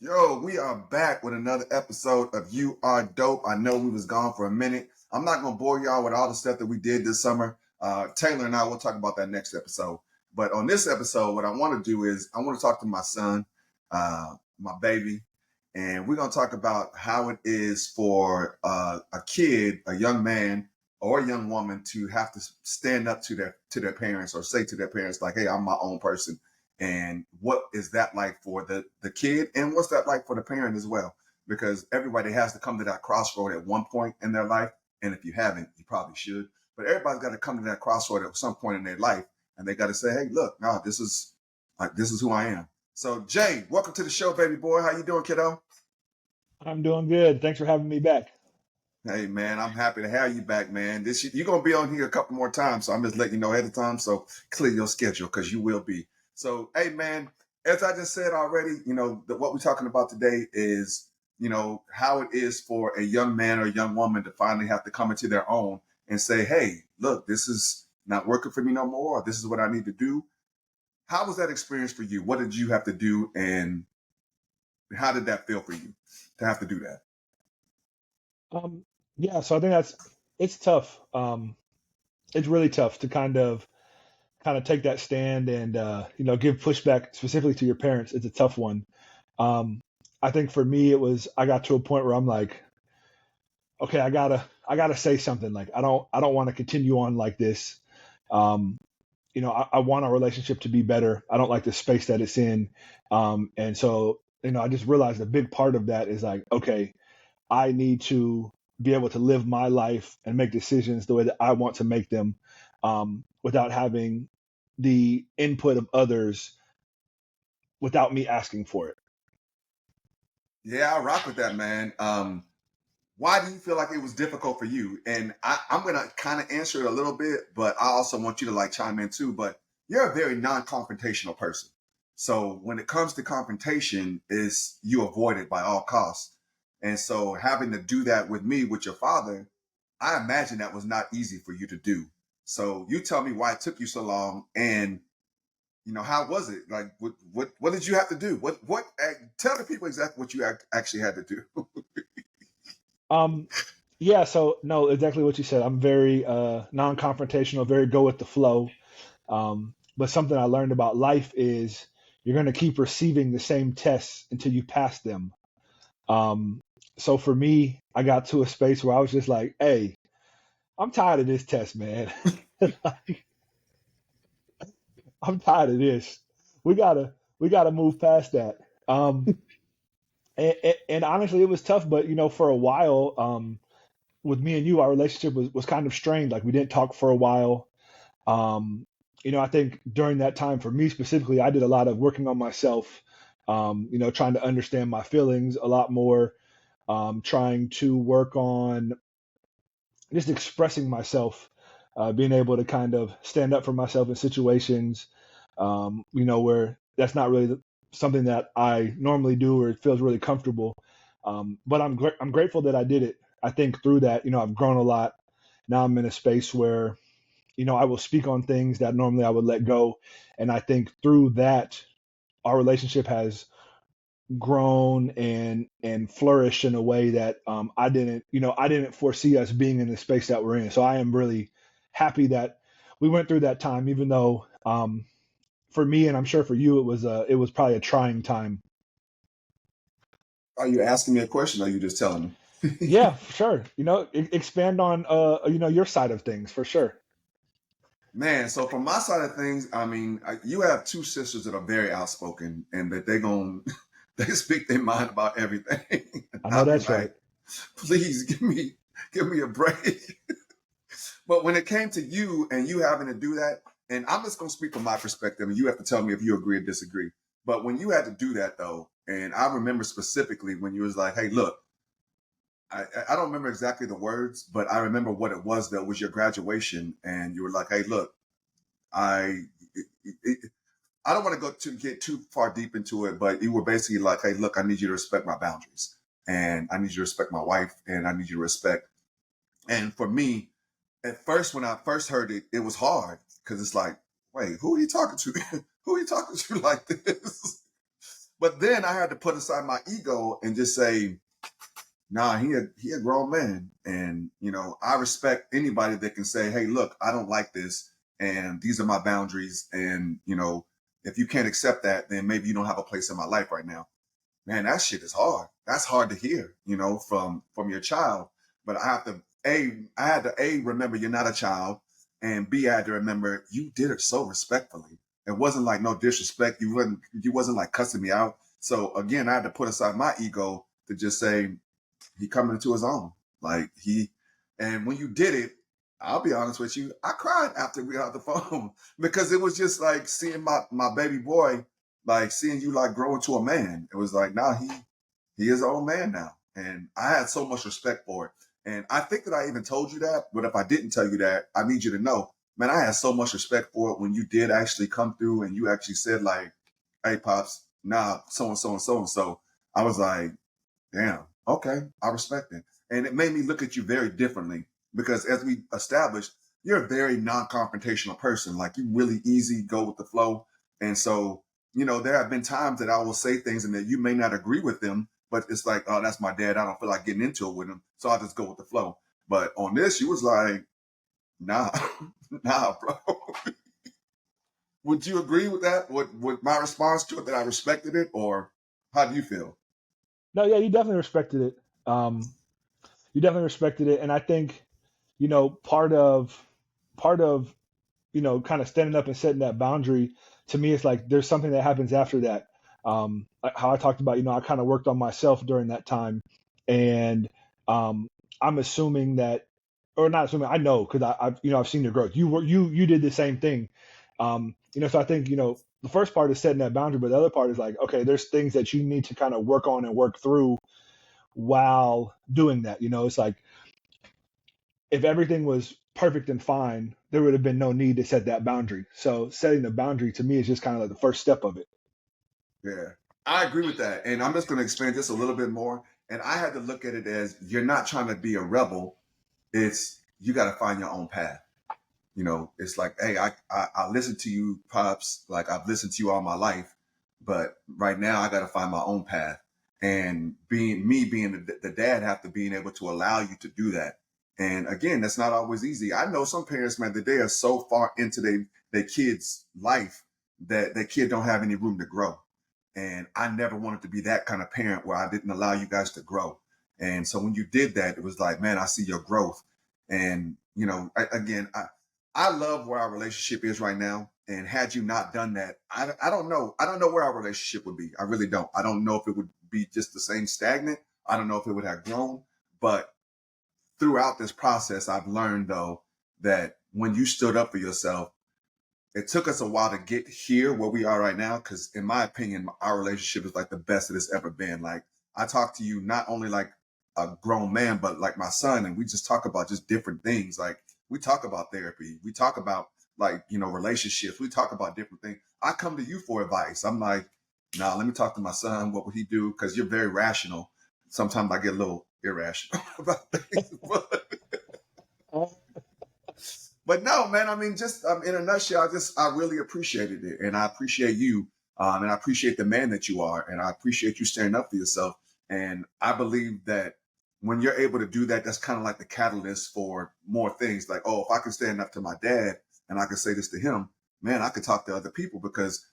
Yo, we are back with another episode of You Are Dope. I know we was gone for a minute. I'm not gonna bore y'all with all the stuff that we did this summer. Taylor and I will talk about that next episode. But on this episode, what I want to do is I want to talk to my son, my baby, and we're gonna talk about how it is for a kid, a young man, or a young woman to have to stand up to their parents or say to their parents like, "Hey, I'm my own person." And what is that like for the kid, and what's that like for the parent as well? Because everybody has to come to that crossroad at one point in their life, and if you haven't, you probably should. But everybody's got to come to that crossroad at some point in their life, and they got to say, "Hey, look, no, this is who I am." So, Jay, welcome to the show, baby boy. How you doing, kiddo? I'm doing good. Thanks for having me back. Hey, man, I'm happy to have you back, man. You're gonna be on here a couple more times, so I'm just letting you know ahead of time. So clear your schedule because you will be. So, hey, man, as I just said already, what we're talking about today is, how it is for a young man or a young woman to finally have to come into their own and say, "Hey, look, this is not working for me no more. Or this is what I need to do." How was that experience for you? What did you have to do, and how did that feel for you to have to do that? Um, yeah, so I think it's tough. It's really tough to kind of take that stand and give pushback specifically to your parents. It's a tough one. Um, I think for me it was I got to a point where I'm like, okay, I gotta say something. Like I don't want to continue on like this. Um, I want our relationship to be better. I don't like the space that it's in. And so I just realized a big part of that is like, okay, I need to be able to live my life and make decisions the way that I want to make them, without having the input of others without me asking for it. Yeah, I rock with that, man. Why do you feel like it was difficult for you? And I'm gonna kind of answer it a little bit, but I also want you to like chime in too. But you're a very non-confrontational person. So when it comes to confrontation, is you avoid it by all costs. And so having to do that with me, with your father, I imagine that was not easy for you to do. So you tell me why it took you so long, and how was it? Like, what did you have to do? Tell the people exactly what you actually had to do. Um, yeah, so no, exactly what you said. I'm very non-confrontational, very go with the flow. But something I learned about life is you're going to keep receiving the same tests until you pass them. Um, so for me, I got to a space where I was just like, "Hey, I'm tired of this test, man. I'm tired of this. We gotta move past that." Um, and honestly, it was tough. But for a while, with me and you, our relationship was kind of strained. Like we didn't talk for a while. Um, I think during that time, for me specifically, I did a lot of working on myself. Trying to understand my feelings a lot more. Trying to work on just expressing myself, being able to kind of stand up for myself in situations, where that's not really something that I normally do or it feels really comfortable. But I'm grateful that I did it. I think through that, I've grown a lot. Now I'm in a space where, I will speak on things that normally I would let go. And I think through that, our relationship has grown and flourished in a way that I didn't foresee us being in the space that we're in. So I am really happy that we went through that time, even though for me and I'm sure for you it was probably a trying time. Are you asking me a question or are you just telling me? Yeah, for sure. Expand on your side of things for sure. Man, so from my side of things, I mean, you have two sisters that are very outspoken and that they gon' they speak their mind about everything. And I know I'll be that's right. like, please give me a break. But when it came to you and you having to do that, and I'm just gonna speak from my perspective, and you have to tell me if you agree or disagree. But when you had to do that though, and I remember specifically when you was like, "Hey, look, I don't remember exactly the words, but I remember what it was. That was your graduation, and you were like, "Hey, look, I." I don't want to get too far deep into it, but you were basically like, "Hey, look, I need you to respect my boundaries, and I need you to respect my wife, and I need you to respect." And for me, at first, when I first heard it, it was hard because it's like, wait, who are you talking to? Who are you talking to like this? But then I had to put aside my ego and just say, nah, he a grown man. And, I respect anybody that can say, hey, look, I don't like this. And these are my boundaries. And, if you can't accept that, then maybe you don't have a place in my life right now. Man, that shit is hard. That's hard to hear, from your child. But I had to remember you're not a child, and B, I had to remember you did it so respectfully. It wasn't like no disrespect. You wasn't like cussing me out. So again, I had to put aside my ego to just say he coming into his own. And when you did it, I'll be honest with you, I cried after we got off the phone because it was just like seeing my baby boy, like seeing you like grow into a man. It was like, nah, he is an old man now. And I had so much respect for it. And I think that I even told you that, but if I didn't tell you that, I need you to know, man, I had so much respect for it when you did actually come through and you actually said like, hey, Pops, nah, so and so and so and so. I was like, damn, okay, I respect it. And it made me look at you very differently because as we established, you're a very non-confrontational person. Like you really easy, go with the flow. And so, there have been times that I will say things and that you may not agree with them, but it's like, oh, that's my dad. I don't feel like getting into it with him. So I'll just go with the flow. But on this, you was like, nah, nah, bro. Would you agree with that? With my response to it that I respected it, or how do you feel? No, yeah, you definitely respected it. You definitely respected it, and I think part of kind of standing up and setting that boundary to me, it's like there's something that happens after that. Like how I talked about, I kind of worked on myself during that time, and um, I'm assuming that, or not assuming, I know because I've seen your growth. You did the same thing. So I think the first part is setting that boundary, but the other part is like, okay, there's things that you need to kind of work on and work through while doing that. It's like if everything was perfect and fine, there would have been no need to set that boundary. So setting the boundary to me is just kind of like the first step of it. Yeah, I agree with that. And I'm just going to expand just a little bit more. And I had to look at it as you're not trying to be a rebel. It's you got to find your own path. It's like, hey, I listen to you, Pops, like I've listened to you all my life, but right now I got to find my own path. And being the dad, have to being able to allow you to do that. And again, that's not always easy. I know some parents, man, that they are so far into their kid's life that their kid don't have any room to grow. And I never wanted to be that kind of parent where I didn't allow you guys to grow. And so when you did that, it was like, man, I see your growth. And, I love where our relationship is right now. And had you not done that, I don't know. I don't know where our relationship would be. I really don't. I don't know if it would be just the same stagnant. I don't know if it would have grown. But throughout this process, I've learned, though, that when you stood up for yourself, it took us a while to get here where we are right now. Because in my opinion, our relationship is like the best that it's ever been. Like I talk to you not only like a grown man, but like my son, and we just talk about just different things. Like we talk about therapy, we talk about like relationships, we talk about different things. I come to you for advice. I'm like, nah, let me talk to my son. What would he do? Because you're very rational. Sometimes I get a little irrational about things, but no, man. I mean, just in a nutshell, I really appreciated it, and I appreciate you, and I appreciate the man that you are, and I appreciate you standing up for yourself. And I believe that when you're able to do that, that's kind of like the catalyst for more things. Like, oh, if I can stand up to my dad and I can say this to him, man, I could talk to other people because,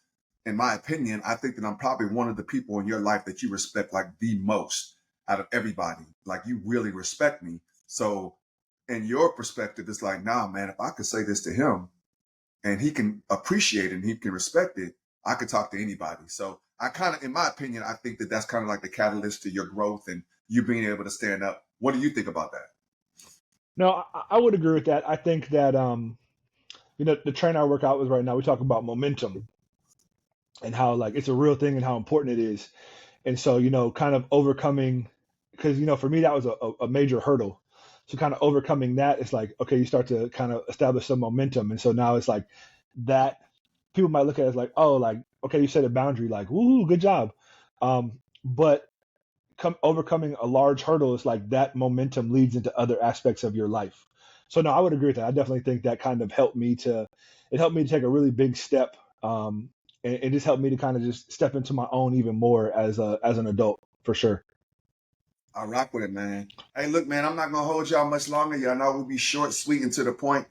in my opinion, I think that I'm probably one of the people in your life that you respect like the most out of everybody. Like you really respect me. So in your perspective, it's like, nah, man, if I could say this to him and he can appreciate it and he can respect it, I could talk to anybody. So I kind of, in my opinion, I think that that's kind of like the catalyst to your growth and you being able to stand up. What do you think about that? No, I would agree with that. I think that the train I work out with right now, we talk about momentum and how like it's a real thing and how important it is. And so kind of overcoming, because for me that was a major hurdle. So kind of overcoming that, it's like okay, you start to kind of establish some momentum, and so now it's like that people might look at it as like, oh, like okay, you set a boundary, like woohoo, good job. But overcoming a large hurdle is like that momentum leads into other aspects of your life. So no, I would agree with that. I definitely think that kind of helped me to take a really big step and just helped me to kind of just step into my own even more as an adult for sure. I rock with it, man. Hey, look, man, I'm not gonna hold y'all much longer. Y'all know we'll be short, sweet, and to the point.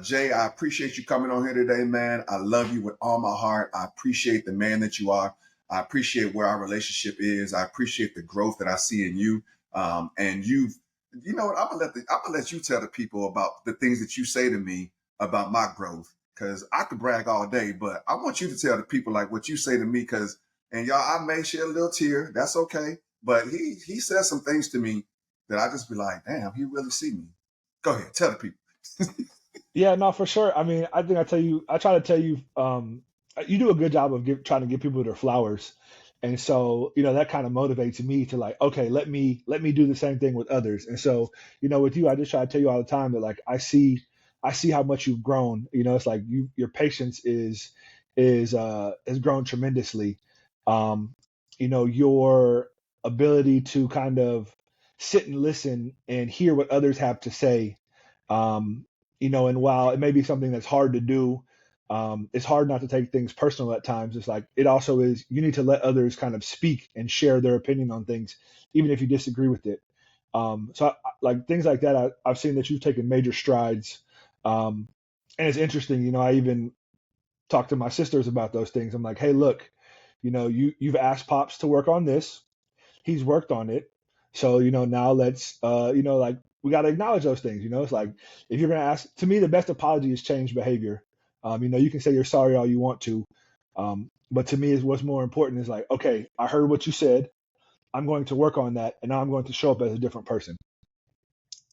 Jay, I appreciate you coming on here today, man. I love you with all my heart. I appreciate the man that you are. I appreciate where our relationship is. I appreciate the growth that I see in you. And you know what? I'm gonna let you tell the people about the things that you say to me about my growth, because I could brag all day, but I want you to tell the people like what you say to me, because and y'all, I may shed a little tear. That's okay. But he says some things to me that I just be like, damn, he really see me. Go ahead, tell the people. Yeah, no, for sure. I mean, I think I try to tell you, you do a good job of trying to give people their flowers. And so, that kind of motivates me to like, okay, let me do the same thing with others. And so, with you, I just try to tell you all the time that like, I see how much you've grown. It's like your patience has grown tremendously. Um, your ability to kind of sit and listen and hear what others have to say. Um, and while it may be something that's hard to do, it's hard not to take things personal at times. It's like it also is, you need to let others kind of speak and share their opinion on things, even if you disagree with it. Like things like that, I've seen that you've taken major strides. Um, and it's interesting, I even talk to my sisters about those things. I'm like, hey, look, you've asked Pops to work on this. He's worked on it. So, now let's, like we got to acknowledge those things. It's like if you're going to ask, to me, the best apology is change behavior. You can say you're sorry all you want to. But to me, is what's more important is like, okay, I heard what you said. I'm going to work on that. And now I'm going to show up as a different person.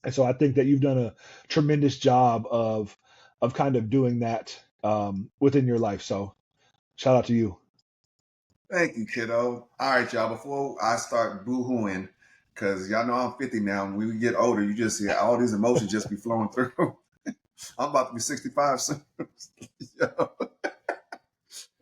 And so I think that you've done a tremendous job of kind of doing that within your life. So shout out to you. Thank you, kiddo. All right, y'all. Before I start boo-hooing, because y'all know I'm 50 now, and when we get older, you just see all these emotions just be flowing through. I'm about to be 65 soon. Yo.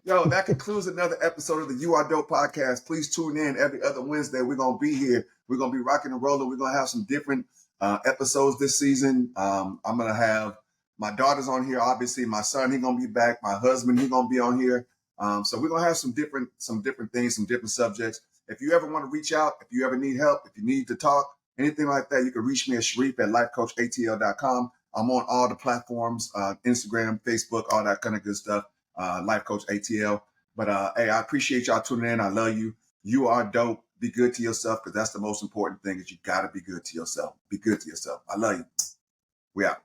Yo, that concludes another episode of the You Are Dope podcast. Please tune in every other Wednesday. We're going to be here. We're going to be rocking and rolling. We're going to have some different episodes this season. I'm going to have my daughters on here. Obviously, my son, he's going to be back. My husband, he's going to be on here. So we're going to have some different things, some different subjects. If you ever want to reach out, if you ever need help, if you need to talk, anything like that, you can reach me at Sharif at lifecoachatl.com. I'm on all the platforms, Instagram, Facebook, all that kind of good stuff. Life Coach ATL. But hey, I appreciate y'all tuning in. I love you. You are dope. Be good to yourself, because that's the most important thing, is you got to be good to yourself. Be good to yourself. I love you. We out.